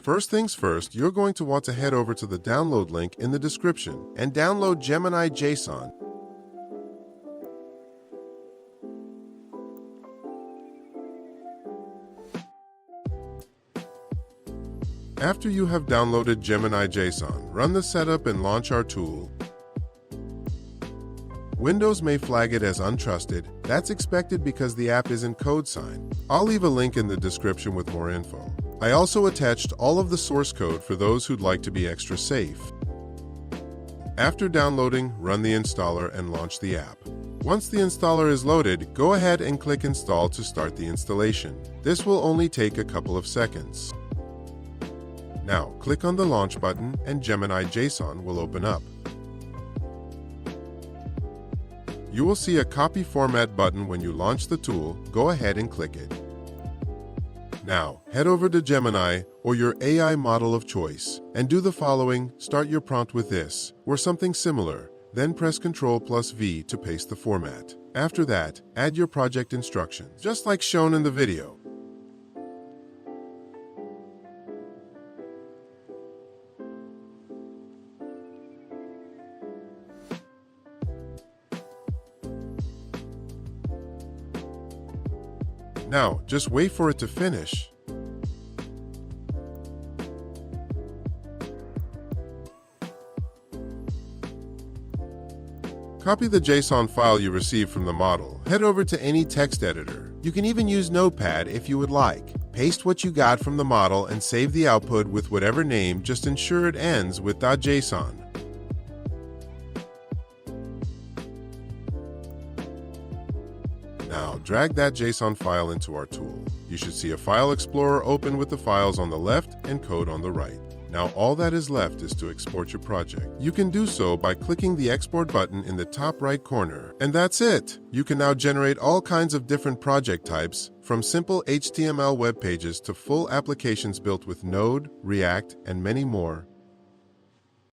First things first, you're going to want to head over to the download link in the description and download Gemini JSON. After you have downloaded Gemini JSON, run the setup and launch our tool. Windows may flag it as untrusted. That's expected because the app isn't code signed. I'll leave a link in the description with more info. I also attached all of the source code for those who'd like to be extra safe. After downloading, run the installer and launch the app. Once the installer is loaded, go ahead and click Install to start the installation. This will only take a couple of seconds. Now, click on the Launch button and Gemini JSON will open up. You will see a Copy Format button when you launch the tool. Go ahead and click it. Now, head over to Gemini or your AI model of choice and do the following. Start your prompt with this or something similar, then press Ctrl+V to paste the format. After that, add your project instructions, just like shown in the video. Now, just wait for it to finish. Copy the JSON file you received from the model. Head over to any text editor. You can even use Notepad if you would like. Paste what you got from the model and save the output with whatever name. Just ensure it ends with .json. Now, drag that JSON file into our tool. You should see a file explorer open with the files on the left and code on the right. Now, all that is left is to export your project. You can do so by clicking the Export button in the top right corner. And that's it! You can now generate all kinds of different project types, from simple HTML web pages to full applications built with Node, React, and many more.